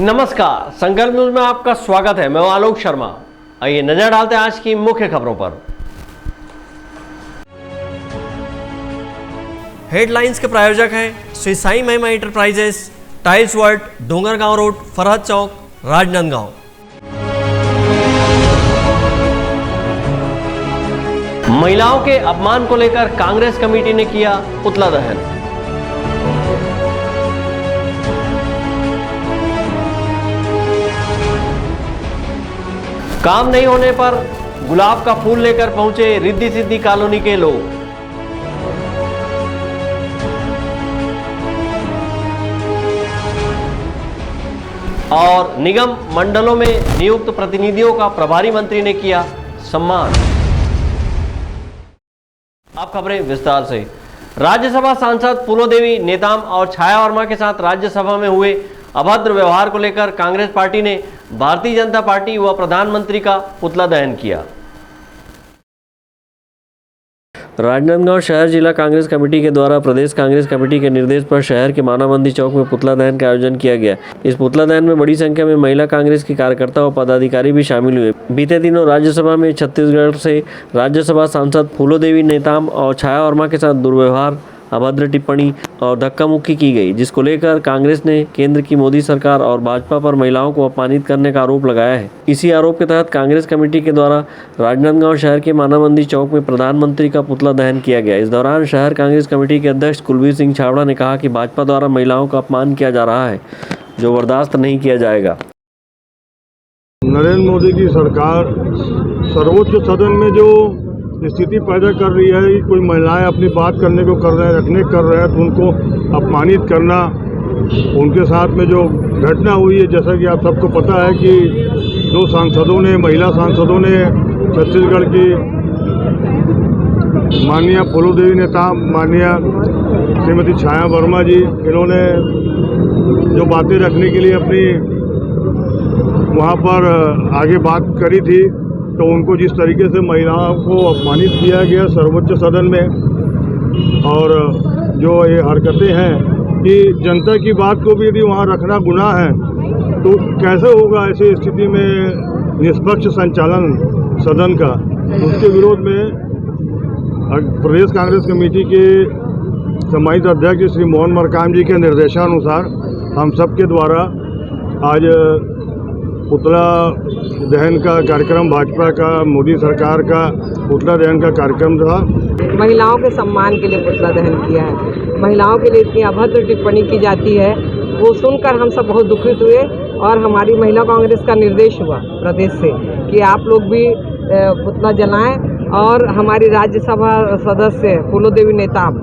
नमस्कार, संकल्प न्यूज में आपका स्वागत है। मैं आलोक शर्मा। आइए नजर डालते हैं आज की मुख्य खबरों पर। हेडलाइंस के प्रायोजक हैं Shri Sai Mahima enterprises, tiles world, Dongargaon road, Farhad Chowk, Rajnandgaon. महिलाओं के अपमान को लेकर कांग्रेस कमेटी ने किया पुतला दहन। काम नहीं होने पर गुलाब का फूल लेकर पहुंचे रिद्धि सिद्धि कॉलोनी के लोग। और निगम मंडलों में नियुक्त प्रतिनिधियों का प्रभारी मंत्री ने किया सम्मान। अब खबरें विस्तार से। राज्यसभा सांसद फूलोदेवी नेताम और छाया वर्मा के साथ राज्यसभा में हुए अभद्र व्यवहार को लेकर कांग्रेस पार्टी ने भारतीय जनता पार्टी व प्रधानमंत्री का पुतला दहन किया। राजनांदगांव शहर जिला कांग्रेस कमेटी के द्वारा प्रदेश कांग्रेस कमेटी के निर्देश पर शहर के मानाबंदी चौक में पुतला दहन का आयोजन किया गया। इस पुतला दहन में बड़ी संख्या में महिला कांग्रेस की कार्यकर्ता व पदाधिकारी भी शामिल हुए। बीते दिनों राज्यसभा में छत्तीसगढ़ से राज्यसभा सांसद फूलोदेवी नेताम और छाया वर्मा के साथ दुर्व्यवहार, अभद्र टिप्पणी और धक्का मुक्की की गई, जिसको लेकर कांग्रेस ने केंद्र की मोदी सरकार और भाजपा पर महिलाओं को अपमानित करने का आरोप लगाया है। इसी आरोप के तहत कांग्रेस कमेटी के द्वारा राजनांदगांव शहर के मानाबंदी चौक में प्रधानमंत्री का पुतला दहन किया गया। इस दौरान शहर कांग्रेस कमेटी के अध्यक्ष कुलबीर सिंह छाबड़ा ने कहा कि भाजपा द्वारा महिलाओं का अपमान किया जा रहा है, जो बर्दाश्त नहीं किया जाएगा। नरेंद्र मोदी की सरकार सर्वोच्च सदन में जो स्थिति पैदा कर रही है कि कोई महिलाएं अपनी बात करने को कर रहे हैं, रखने कर रहे हैं, तो उनको अपमानित करना, उनके साथ में जो घटना हुई है, जैसा कि आप सबको पता है कि दो सांसदों ने, महिला सांसदों ने छत्तीसगढ़ की माननीय फूलोदेवी नेताम, माननीय श्रीमती छाया वर्मा जी, इन्होंने जो बातें रखने के लिए अपनी वहाँ पर आगे बात करी थी, तो उनको जिस तरीके से महिलाओं को अपमानित किया गया सर्वोच्च सदन में, और जो ये हरकतें हैं कि जनता की बात को भी यदि वहाँ रखना गुनाह है, तो कैसे होगा ऐसी स्थिति में निष्पक्ष संचालन सदन का। उसके विरोध में प्रदेश कांग्रेस कमेटी के सम्मानित अध्यक्ष श्री मोहन मरकाम जी के निर्देशानुसार हम सबके द्वारा आज पुतला दहन का कार्यक्रम, भाजपा का, मोदी सरकार का पुतला दहन का कार्यक्रम था। महिलाओं के सम्मान के लिए पुतला दहन किया है। महिलाओं के लिए इतनी अभद्र टिप्पणी की जाती है, वो सुनकर हम सब बहुत दुखित हुए और हमारी महिला कांग्रेस का निर्देश हुआ प्रदेश से कि आप लोग भी पुतला जलाएं, और हमारी राज्यसभा सदस्य फूलोदेवी नेताम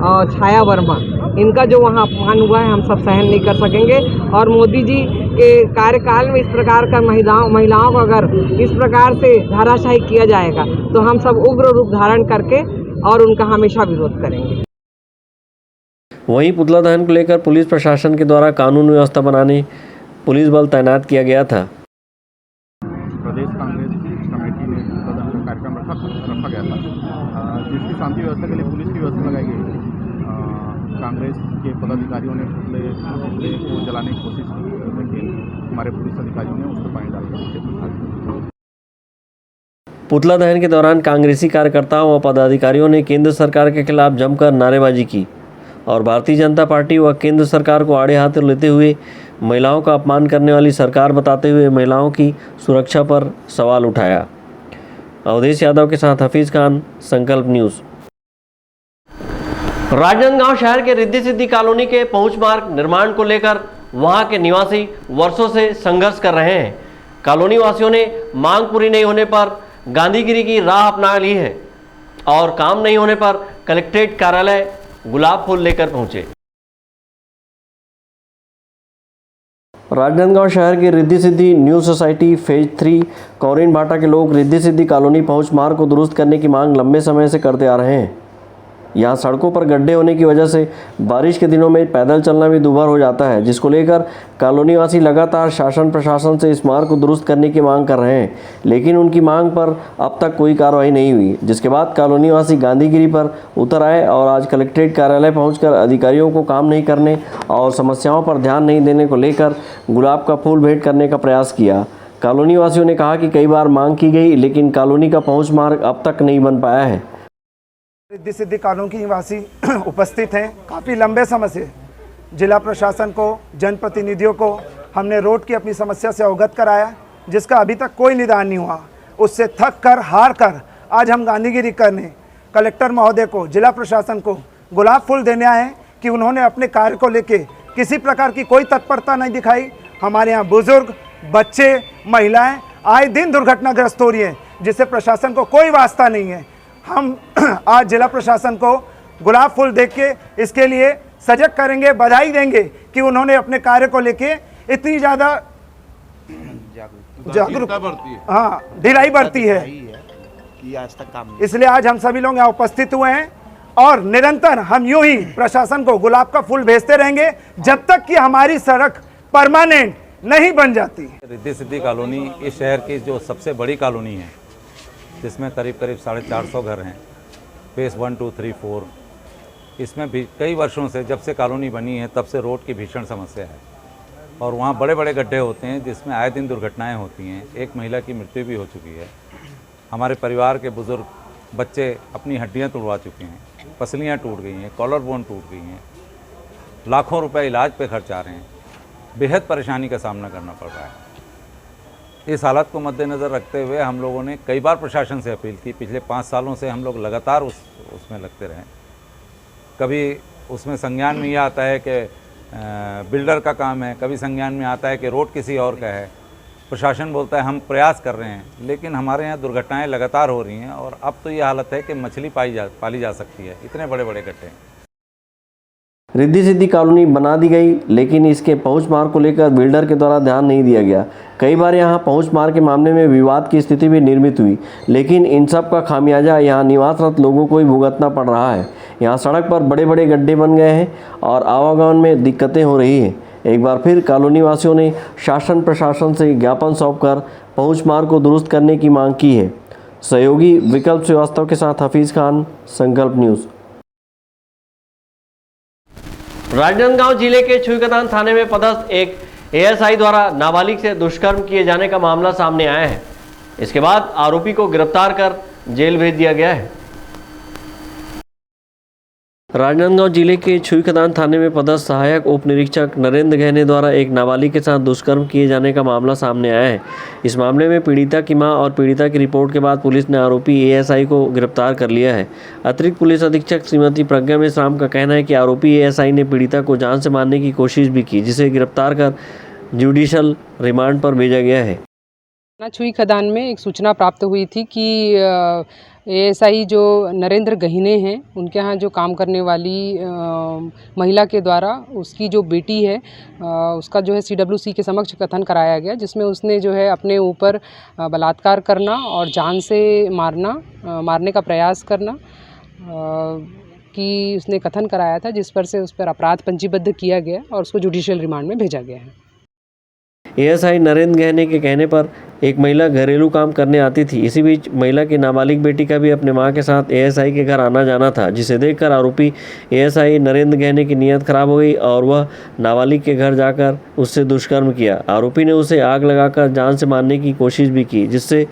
और छाया वर्मा, इनका जो वहाँ अपमान हुआ है हम सब सहन नहीं कर सकेंगे। और मोदी जी के कार्यकाल में इस प्रकार का महिलाओं को अगर इस प्रकार से धाराशाही किया जाएगा तो हम सब उग्र रूप धारण करके और उनका हमेशा विरोध करेंगे। वहीं पुतला दहन को लेकर पुलिस प्रशासन के द्वारा कानून व्यवस्था बनाने पुलिस बल तैनात किया गया था। प्रदेश कांग्रेस कमेटी ने पुतला दहन का कार्यक्रम रखा गया था, जिसकी शांति व्यवस्था के लिए पुलिस की व्यवस्था लगाई गई। कांग्रेस के पदाधिकारियों ने पुतले को जलाने की कोशिश की, लेकिन हमारे पुलिस अधिकारियों ने उस पर पानी डालकर पुतला दहन के दौरान कांग्रेसी कार्यकर्ताओं व पदाधिकारियों ने केंद्र सरकार के खिलाफ जमकर नारेबाजी की और भारतीय जनता पार्टी व केंद्र सरकार को आड़े हाथ लेते हुए महिलाओं का अपमान करने वाली सरकार बताते हुए महिलाओं की सुरक्षा पर सवाल उठाया। अवधेश यादव के साथ हफीज खान, संकल्प न्यूज़। राजनांदगांव शहर के रिद्धि सिद्धि कॉलोनी के पहुंच मार्ग निर्माण को लेकर वहां के निवासी वर्षों से संघर्ष कर रहे हैं। कॉलोनी वासियों ने मांग पूरी नहीं होने पर गांधीगिरी की राह अपना ली है और काम नहीं होने पर कलेक्ट्रेट कार्यालय गुलाब फूल लेकर पहुंचे। राजनांदगांव शहर की Riddhi Siddhi new society phase 3 कौरीन भाटा के लोग रिद्धि सिद्धि कॉलोनी पहुंच मार्ग को दुरुस्त करने की मांग लंबे समय से करते आ रहे हैं। यहाँ सड़कों पर गड्ढे होने की वजह से बारिश के दिनों में पैदल चलना भी दुभर हो जाता है, जिसको लेकर कॉलोनी वासी लगातार शासन प्रशासन से इस मार्ग को दुरुस्त करने की मांग कर रहे हैं, लेकिन उनकी मांग पर अब तक कोई कार्रवाई नहीं हुई। जिसके बाद कॉलोनी वासी गांधीगिरी पर उतर आए और आज कलेक्ट्रेट कार्यालय पहुंचकर अधिकारियों को काम नहीं करने और समस्याओं पर ध्यान नहीं देने को लेकर गुलाब का फूल भेंट करने का प्रयास किया। कॉलोनी वासियों ने कहा कि कई बार मांग की गई, लेकिन कॉलोनी का पहुँच मार्ग अब तक नहीं बन पाया है। रिद्धि सिद्धि कॉलोनी के निवासी उपस्थित हैं। काफ़ी लंबे समय से जिला प्रशासन को, जनप्रतिनिधियों को हमने रोड की अपनी समस्या से अवगत कराया, जिसका अभी तक कोई निदान नहीं हुआ। उससे थक कर, हार कर आज हम गांधीगिरी करने कलेक्टर महोदय को, जिला प्रशासन को गुलाब फूल देने आए हैं कि उन्होंने अपने कार्य को लेके किसी प्रकार की कोई तत्परता नहीं दिखाई। हमारे यहाँ बुजुर्ग, बच्चे, महिलाएं आए दिन दुर्घटनाग्रस्त हो रही हैं, जिससे प्रशासन को कोई वास्ता नहीं है। हम आज जिला प्रशासन को गुलाब फूल देख के इसके लिए सजग करेंगे, बधाई देंगे कि उन्होंने अपने कार्य को लेके इतनी ज़्यादा जागरूकता बरती है, हाँ ढिलाई बरती है। इसलिए आज हम सभी लोग यहाँ उपस्थित हुए हैं और निरंतर हम यूं ही प्रशासन को गुलाब का फूल भेजते रहेंगे जब तक कि हमारी सड़क परमानेंट नहीं बन जाती। रिद्धि सिद्धि कॉलोनी इस शहर की जो सबसे बड़ी कॉलोनी है, जिसमें करीब 450 घर हैं, फेस 1, 2, 3, 4। इसमें भी कई वर्षों से, जब से कॉलोनी बनी है तब से रोड की भीषण समस्या है और वहाँ बड़े बड़े गड्ढे होते हैं, जिसमें आए दिन दुर्घटनाएं होती हैं। एक महिला की मृत्यु भी हो चुकी है। हमारे परिवार के बुजुर्ग, बच्चे अपनी हड्डियाँ तोड़वा चुके हैं, पसलियाँ टूट गई हैं, कॉलर बोन टूट गई हैं, लाखों रुपए इलाज पे खर्च आ रहे हैं। बेहद परेशानी का सामना करना पड़ रहा है। इस हालत को मद्देनज़र रखते हुए हम लोगों ने कई बार प्रशासन से अपील की। पिछले 5 सालों से हम लोग लगातार उसमें लगते रहे। कभी उसमें संज्ञान में यह आता है कि बिल्डर का काम है, कभी संज्ञान में आता है कि रोड किसी और का है। प्रशासन बोलता है हम प्रयास कर रहे हैं, लेकिन हमारे यहाँ दुर्घटनाएं लगातार हो रही हैं और अब तो ये हालत है कि मछली पाली जा सकती है, इतने बड़े बड़े गड्ढे। रिद्धि सिद्धि कॉलोनी बना दी गई, लेकिन इसके पहुंच मार्ग को लेकर बिल्डर के द्वारा ध्यान नहीं दिया गया। कई बार यहां पहुंच मार्ग के मामले में विवाद की स्थिति भी निर्मित हुई, लेकिन इन सब का खामियाजा यहां निवासरत लोगों को ही भुगतना पड़ रहा है। यहां सड़क पर बड़े बड़े गड्ढे बन गए हैं और आवागमन में दिक्कतें हो रही हैं। एक बार फिर कॉलोनी वासियों ने शासन प्रशासन से ज्ञापन सौंपकर पहुंच मार्ग को दुरुस्त करने की मांग की है। सहयोगी विकल्प श्रीवास्तव के साथ हफीज़ खान, संकल्प न्यूज़। राजनांदगांव जिले के छुईकतान थाने में पदस्थ एक एएसआई द्वारा नाबालिग से दुष्कर्म किए जाने का मामला सामने आया है। इसके बाद आरोपी को गिरफ्तार कर जेल भेज दिया गया है। राजनांदगांव जिले के छुईकतान थाने में पदस्थ सहायक उप निरीक्षक नरेंद्र गहने द्वारा एक नाबालिग के साथ दुष्कर्म किए जाने का मामला सामने आया है। इस मामले में पीड़िता की मां और पीड़िता की रिपोर्ट के बाद पुलिस ने आरोपी एएसआई को गिरफ्तार कर लिया है। अतिरिक्त पुलिस अधीक्षक श्रीमती प्रज्ञा मेश्राम का कहना है कि आरोपी एएसआई ने पीड़िता को जान से मारने की कोशिश भी की, जिसे गिरफ्तार कर जुडिशल रिमांड पर भेजा गया है। छुईकतान में एक सूचना प्राप्त हुई थी कि एएसआई जो नरेंद्र गहीने हैं, उनके यहाँ जो काम करने वाली महिला के द्वारा उसकी जो बेटी है उसका जो है सीडब्ल्यूसी के समक्ष कथन कराया गया, जिसमें उसने जो है अपने ऊपर बलात्कार करना और जान से मारने का प्रयास करना कि उसने कथन कराया था, जिस पर से उस पर अपराध पंजीबद्ध किया गया और उसको जुडिशियल रिमांड में भेजा गया है। एएसआई नरेंद्र गहने के कहने पर एक महिला घरेलू काम करने आती थी। इसी बीच महिला की नाबालिग बेटी का भी अपने मां के साथ एएसआई के घर आना जाना था, जिसे देखकर आरोपी एएसआई नरेंद्र गहने की नीयत खराब हो गई और वह नाबालिग के घर जाकर उससे दुष्कर्म किया। आरोपी ने उसे आग लगाकर जान से मारने की कोशिश भी की, जिससे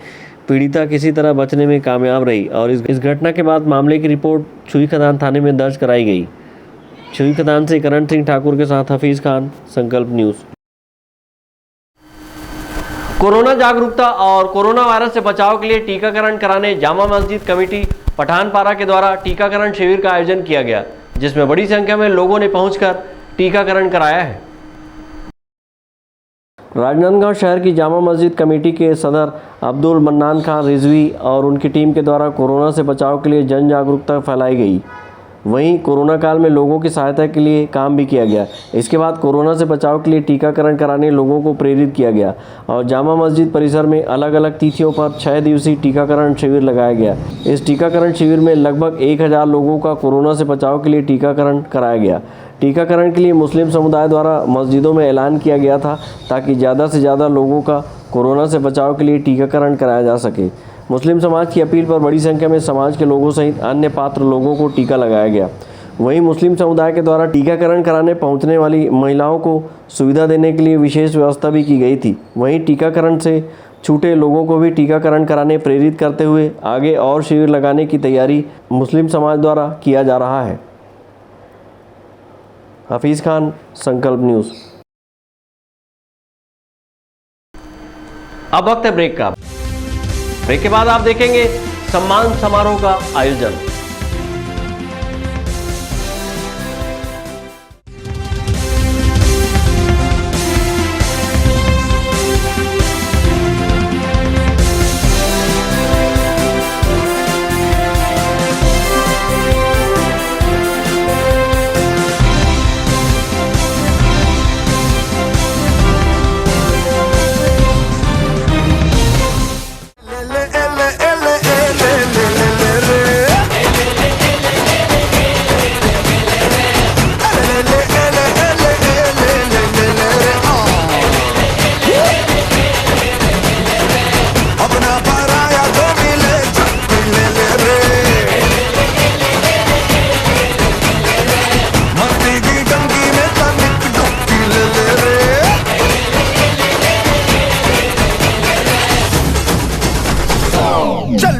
पीड़िता किसी तरह बचने में कामयाब रही और इस घटना के बाद मामले की रिपोर्ट छुईकतान थाने में दर्ज कराई गई। छुईकतान से करण सिंह ठाकुर के साथ हफीज़ खान, संकल्प न्यूज़। कोरोना जागरूकता और कोरोना वायरस से बचाव के लिए टीकाकरण कराने जामा मस्जिद कमेटी पठानपारा के द्वारा टीकाकरण शिविर का आयोजन किया गया, जिसमें बड़ी संख्या में लोगों ने पहुंचकर टीकाकरण कराया है। राजनांदगांव शहर की जामा मस्जिद कमेटी के सदर अब्दुल मन्नान खान रिजवी और उनकी टीम के द्वारा कोरोना से बचाव के लिए जन जागरूकता फैलाई गई। वहीं कोरोना काल में लोगों की सहायता के लिए काम भी किया गया। इसके बाद कोरोना से बचाव के लिए टीकाकरण कराने लोगों को प्रेरित किया गया और जामा मस्जिद परिसर में अलग अलग तिथियों पर 6 दिवसीय टीकाकरण शिविर लगाया गया। इस टीकाकरण शिविर में लगभग 1000 लोगों का कोरोना से बचाव के लिए टीकाकरण कराया गया। टीकाकरण के लिए मुस्लिम समुदाय द्वारा मस्जिदों में ऐलान किया गया था ताकि ज़्यादा से ज़्यादा लोगों का कोरोना से बचाव के लिए टीकाकरण कराया जा सके। मुस्लिम समाज की अपील पर बड़ी संख्या में समाज के लोगों सहित अन्य पात्र लोगों को टीका लगाया गया। वहीं मुस्लिम समुदाय के द्वारा टीकाकरण कराने पहुंचने वाली महिलाओं को सुविधा देने के लिए विशेष व्यवस्था भी की गई थी। वहीं टीकाकरण से छूटे लोगों को भी टीकाकरण कराने प्रेरित करते हुए आगे और शिविर लगाने की तैयारी मुस्लिम समाज द्वारा किया जा रहा है। हफीज़ खान, संकल्प न्यूज़। अब वक्त है ब्रेक का। ब्रेक के बाद आप देखेंगे सम्मान समारोह का आयोजन।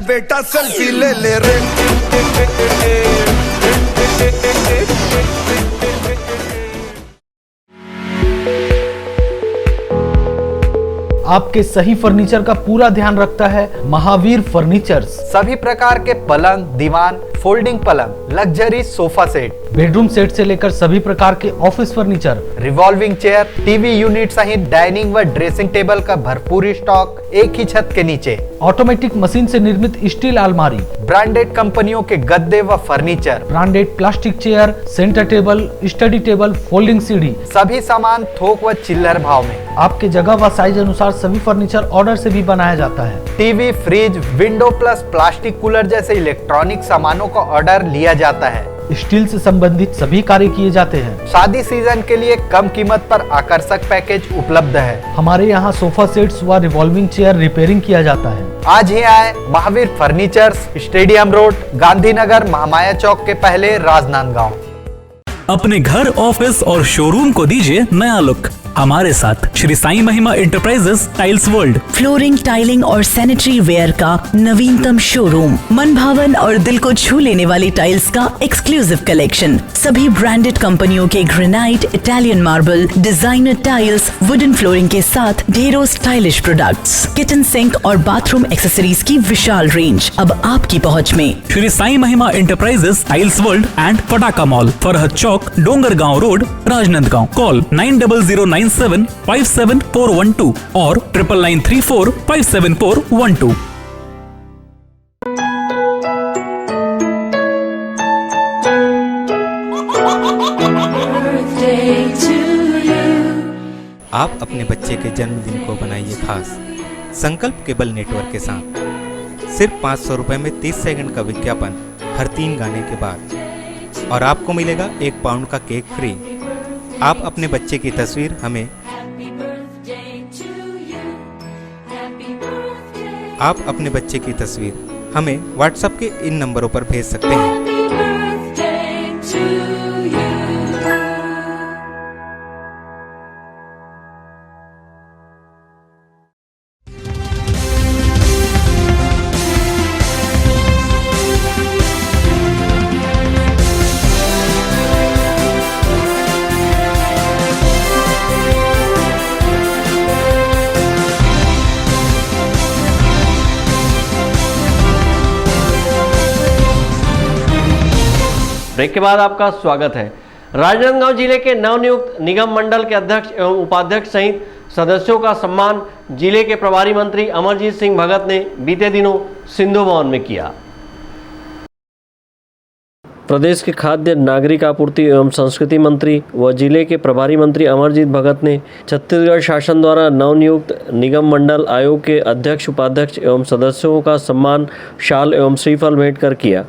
बेटा सेल्फी ले ले रे। आपके सही फर्नीचर का पूरा ध्यान रखता है महावीर फर्नीचर्स। सभी प्रकार के पलंग, दीवान, फोल्डिंग पलंग, luxury sofa set, bedroom set से लेकर सभी प्रकार के office furniture, revolving chair, TV unit सहित डाइनिंग व ड्रेसिंग टेबल का भरपूर स्टॉक एक ही छत के नीचे। ऑटोमेटिक मशीन से निर्मित स्टील अलमारी, ब्रांडेड कंपनियों के गद्दे व furniture, branded plastic chair, centre table, study table, folding सीढ़ी, सभी सामान थोक व चिल्लर भाव में। आपके जगह व साइज अनुसार सभी फर्नीचर ऑर्डर से भी बनाया जाता है। TV, fridge, window plus plastic cooler जैसे इलेक्ट्रॉनिक सामानों का ऑर्डर लिया जाता है। स्टील से संबंधित सभी कार्य किए जाते हैं। शादी सीजन के लिए कम कीमत पर आकर्षक पैकेज उपलब्ध है। हमारे यहाँ सोफा सेट्स व रिवॉल्विंग चेयर रिपेयरिंग किया जाता है। आज ही आए Mahavir furnitures, stadium road, Gandhinagar, Mahamaya Chowk के पहले, राजनांदगांव। अपने घर, ऑफिस और शोरूम को दीजिए नया लुक हमारे साथ Shri Sai Mahima enterprises tiles world. Flooring, tiling और सैनिटरी वेयर का नवीनतम शोरूम, मन भावन और दिल को छू लेने वाली टाइल्स का एक्सक्लूसिव कलेक्शन, सभी ब्रांडेड कंपनियों के granite, Italian marble, designer tiles, wooden flooring के साथ ढेरों स्टाइलिश प्रोडक्ट्स, किचन सिंक और बाथरूम एक्सेसरीज की विशाल रेंज अब आपकी पहुंच में। Shri Sai Mahima enterprises tiles world and Pataka mall, Farhad Chowk, Dongargaon road, Rajnandgaon. Call 9009975412 और 9993457412। आप अपने बच्चे के जन्मदिन को बनाइए खास संकल्प केबल नेटवर्क के साथ। सिर्फ 500 रुपए में 30 सेकंड का विज्ञापन हर 3 गाने के बाद और आपको मिलेगा 1 पाउंड का केक फ्री। आप अपने बच्चे की तस्वीर हमें व्हाट्सएप के इन नंबरों पर भेज सकते हैं। ब्रेक के बाद आपका स्वागत है। राजनांदगांव जिले के नवनियुक्त निगम मंडल के अध्यक्ष एवं उपाध्यक्ष सहित सदस्यों का सम्मान जिले के प्रभारी मंत्री अमरजीत सिंह भगत ने बीते दिनों सिंधु भवन में किया। प्रदेश के खाद्य नागरिक आपूर्ति एवं संस्कृति मंत्री व जिले के प्रभारी मंत्री अमरजीत भगत ने छत्तीसगढ़ शासन द्वारा नवनियुक्त निगम मंडल आयोग के अध्यक्ष, उपाध्यक्ष एवं सदस्यों का सम्मान शाल एवं श्रीफल भेंट कर किया।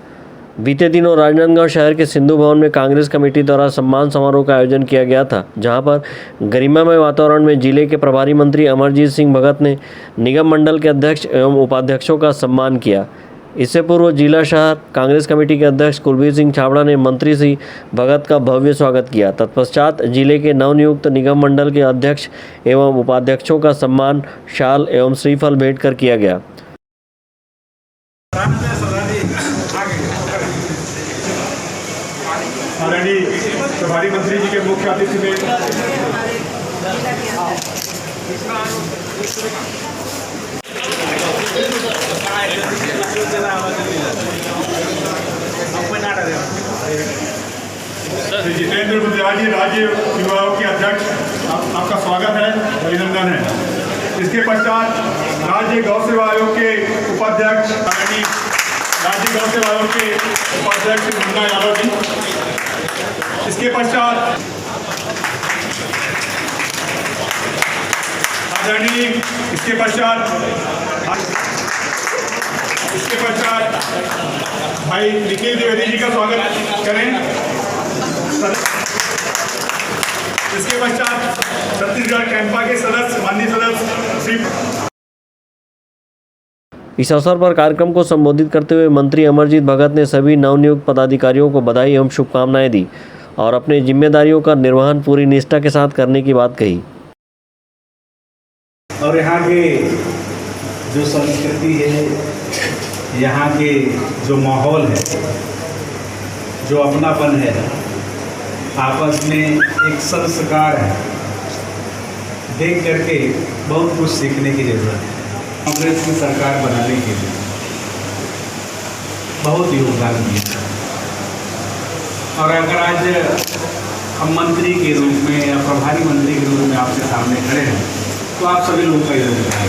बीते दिनों राजनांदगांव शहर के सिंधु भवन में कांग्रेस कमेटी द्वारा सम्मान समारोह का आयोजन किया गया था, जहां पर गरिमामय वातावरण में जिले के प्रभारी मंत्री अमरजीत सिंह भगत ने निगम मंडल के अध्यक्ष एवं उपाध्यक्षों का सम्मान किया। इससे पूर्व जिला शहर कांग्रेस कमेटी के अध्यक्ष कुलबीर सिंह छाबड़ा ने मंत्री श्री भगत का भव्य स्वागत किया। तत्पश्चात जिले के नवनियुक्त निगम मंडल के अध्यक्ष एवं उपाध्यक्षों का सम्मान शाल एवं श्रीफल भेंट कर किया गया। प्रभारी मंत्री जी के मुख्य अतिथि में जितेंद्र बुद्धियाल जी, राज्य युवा आयोग के अध्यक्ष, आपका स्वागत है, अभिनंदन है। इसके पश्चात राज्य गौ सेवा आयोग के उपाध्यक्ष, राज्य गौ सेवा आयोग के उपाध्यक्ष मुन्ना यादव जी। इसके पश्चात भाई निखिल द्विवेदी जी का स्वागत करें। इसके पश्चात छत्तीसगढ़ कैंपा के सदस्य, माननीय सदस्य श्री। इस अवसर पर कार्यक्रम को संबोधित करते हुए मंत्री अमरजीत भगत ने सभी नवनियुक्त पदाधिकारियों को बधाई एवं शुभकामनाएं दी और अपनी जिम्मेदारियों का निर्वहन पूरी निष्ठा के साथ करने की बात कही। और यहाँ के जो संस्कृति है, यहाँ के जो माहौल है, जो अपनापन है, आपस में एक संस्कार है, देख करके बहुत कुछ सीखने की जरूरत है। कांग्रेस की सरकार बनाने के लिए बहुत योगदान दिया और अगर आज हम मंत्री के रूप में या प्रभारी मंत्री के रूप में आपके सामने खड़े हैं तो आप सभी लोगों का योगदान है।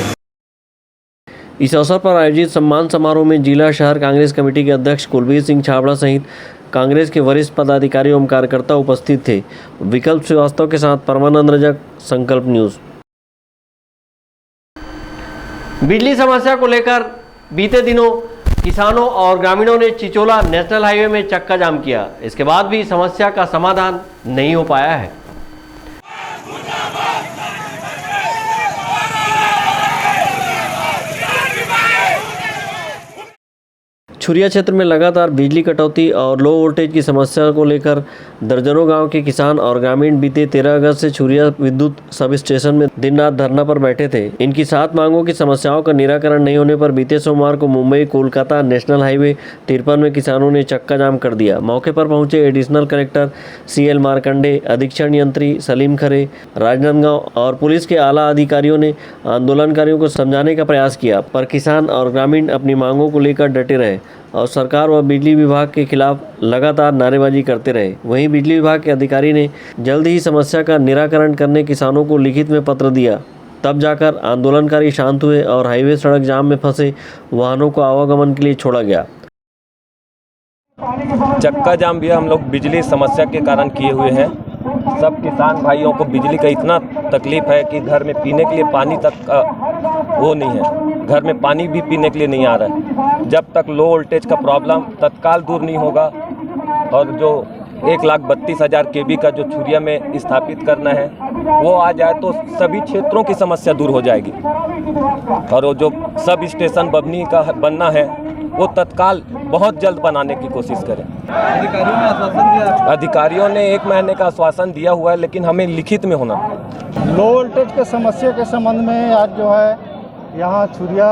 इस अवसर पर आयोजित सम्मान समारोह में जिला शहर कांग्रेस कमेटी के अध्यक्ष कुलबीर सिंह छाबड़ा सहित कांग्रेस के वरिष्ठ पदाधिकारी एवं कार्यकर्ता उपस्थित थे। विकल्प श्रीवास्तव के साथ परमानंद रजक, संकल्प न्यूज। बिजली समस्या को लेकर बीते दिनों किसानों और ग्रामीणों ने चिचोला नेशनल हाईवे में चक्का जाम किया। इसके बाद भी समस्या का समाधान नहीं हो पाया है। छुरिया क्षेत्र में लगातार बिजली कटौती और लो वोल्टेज की समस्या को लेकर दर्जनों गांव के किसान और ग्रामीण बीते 13 अगस्त से छुरिया विद्युत सब स्टेशन में दिन रात धरना पर बैठे थे। इनकी 7 मांगों की समस्याओं का निराकरण नहीं होने पर बीते सोमवार को मुंबई कोलकाता नेशनल हाईवे 53 में किसानों ने चक्का जाम कर दिया। मौके पर पहुंचे एडिशनल कलेक्टर CL मार्कंडे, अधीक्षण यंत्री सलीम खरे, राजनांदगांव और पुलिस के आला अधिकारियों ने आंदोलनकारियों को समझाने का प्रयास किया, पर किसान और ग्रामीण अपनी मांगों को लेकर डटे रहे और सरकार व बिजली विभाग के खिलाफ लगातार नारेबाजी करते रहे। वहीं बिजली विभाग के अधिकारी ने जल्द ही समस्या का निराकरण करने किसानों को लिखित में पत्र दिया। तब जाकर आंदोलनकारी शांत हुए और हाईवे सड़क जाम में फंसे वाहनों को आवागमन के लिए छोड़ा गया। चक्का जाम भी हम लोग बिजली समस्या के कारण किए हुए हैं। सब किसान भाइयों को बिजली का इतना तकलीफ है कि घर में पीने के लिए पानी तक का वो नहीं है, घर में पानी भी पीने के लिए नहीं आ रहा है। जब तक लो वोल्टेज का प्रॉब्लम तत्काल दूर नहीं होगा और जो 1,32,000 kV का जो छुरिया में स्थापित करना है वो आ जाए तो सभी क्षेत्रों की समस्या दूर हो जाएगी। और वो जो सब स्टेशन बभनी का बनना है वो तत्काल बहुत जल्द बनाने की कोशिश करें। अधिकारियों ने आश्वासन दिया, अधिकारियों ने 1 महीने का आश्वासन दिया हुआ है, लेकिन हमें लिखित में होना। लो वोल्टेज के समस्या के संबंध में आज जो है यहाँ छुरिया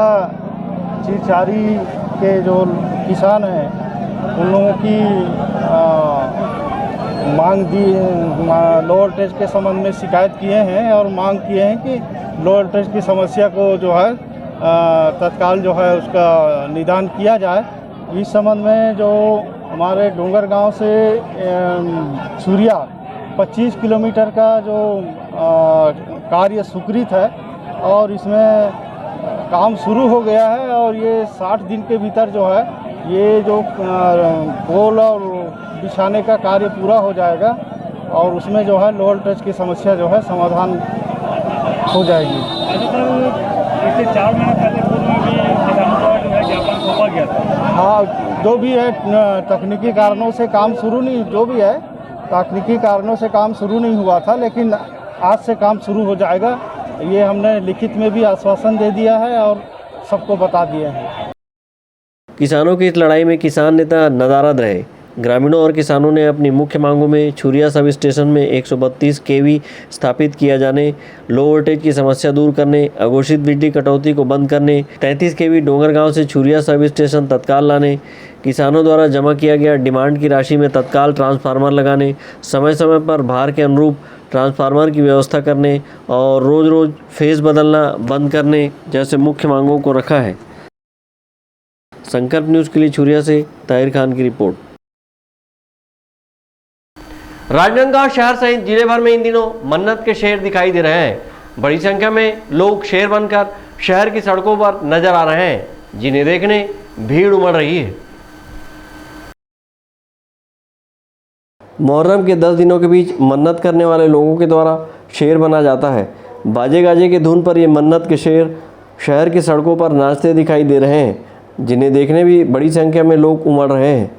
चिरचारी के जो किसान हैं उन लोगों की मांग दी, लो वोल्टेज के संबंध में शिकायत किए हैं और मांग किए हैं कि लो वोल्टेज की समस्या को जो है तत्काल जो है उसका निदान किया जाए। इस संबंध में जो हमारे डोंगर गांव से छुरिया 25 किलोमीटर का जो कार्य स्वीकृत है और इसमें काम शुरू हो गया है और ये 60 दिन के भीतर जो है ये जो पोल और बिछाने का कार्य पूरा हो जाएगा और उसमें जो है लो वोल्टेज की समस्या जो है समाधान हो जाएगी। पिछले 4 महीने पहले पूर्व में भी किसानों का जो है ज्ञापन सौंपा गया था। हाँ, जो भी है तकनीकी कारणों से काम शुरू नहीं, जो भी है तकनीकी कारणों से काम शुरू नहीं हुआ था, लेकिन आज से काम शुरू हो जाएगा। ये हमने लिखित में भी आश्वासन दे दिया है और सबको बता दिया है। किसानों की इस लड़ाई में किसान नेता नदारद रहे। ग्रामीणों और किसानों ने अपनी मुख्य मांगों में छुरिया सब स्टेशन में 132 केवी स्थापित किया जाने, लो वोल्टेज की समस्या दूर करने, अघोषित बिजली कटौती को बंद करने, 33 केवी डोंगरगांव से छुरिया सब स्टेशन तत्काल लाने, किसानों द्वारा जमा किया गया डिमांड की राशि में तत्काल ट्रांसफार्मर लगाने, समय समय पर भार के अनुरूप ट्रांसफार्मर की व्यवस्था करने और रोज़ रोज़ फेज बदलना बंद करने जैसे मुख्य मांगों को रखा है। संकल्प न्यूज़ के लिए छुरिया से ताहिर खान की रिपोर्ट। राजनांदगांव शहर सहित जिले भर में इन दिनों मन्नत के शेर दिखाई दे रहे हैं। बड़ी संख्या में लोग शेर बनकर शहर की सड़कों पर नजर आ रहे हैं, जिन्हें देखने भीड़ उमड़ रही है। मुहर्रम के 10 दिनों के बीच मन्नत करने वाले लोगों के द्वारा शेर बना जाता है। बाजे गाजे के धुन पर ये मन्नत के शेर शहर की सड़कों पर नाचते दिखाई दे रहे हैं, जिन्हें देखने भी बड़ी संख्या में लोग उमड़ रहे हैं।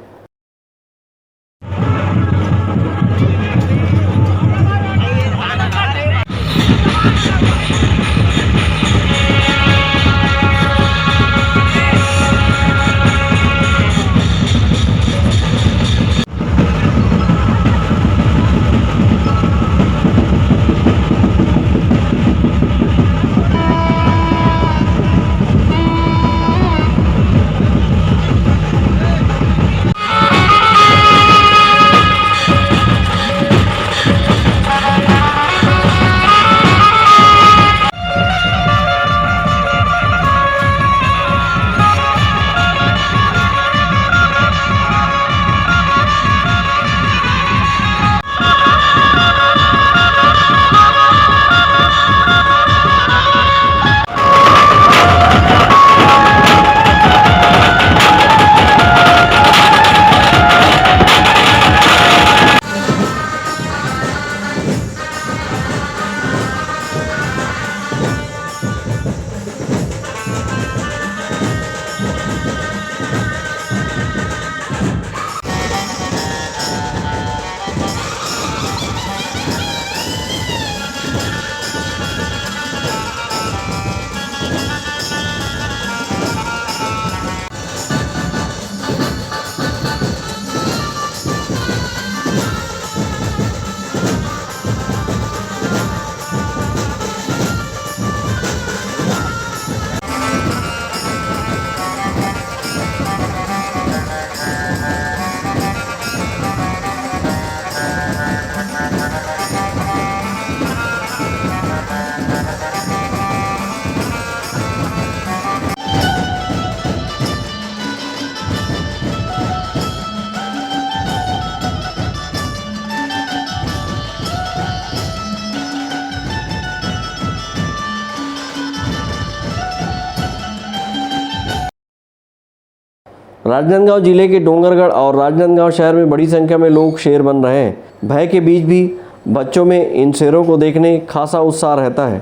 राजनांदगांव जिले के डोंगरगढ़ और राजनांदगांव शहर में बड़ी संख्या में लोग शेर बन रहे हैं। भय के बीच भी बच्चों में इन शेरों को देखने खासा उत्साह रहता है।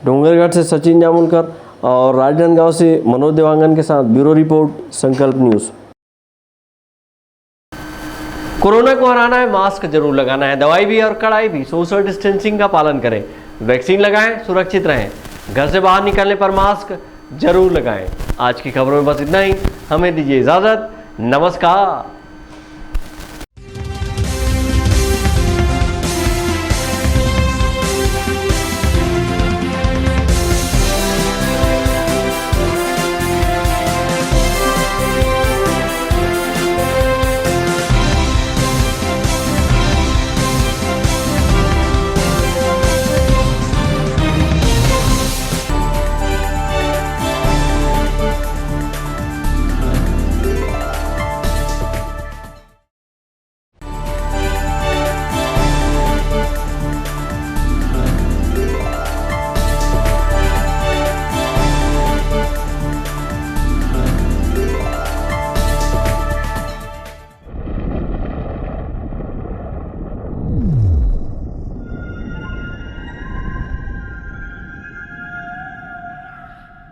डोंगरगढ़ से सचिन जामुलकर और राजनांदगांव से मनोज देवांगन के साथ ब्यूरो रिपोर्ट, संकल्प न्यूज़। कोरोना को हराना है, मास्क जरूर लगाना है, दवाई भी और कड़ाई भी, सोशल डिस्टेंसिंग का पालन करें, वैक्सीन लगाएं, सुरक्षित रहें, घर से बाहर निकलने पर मास्क जरूर लगाएं। आज की खबरों में बस इतना ही, हमें दीजिए इजाज़त, नमस्कार।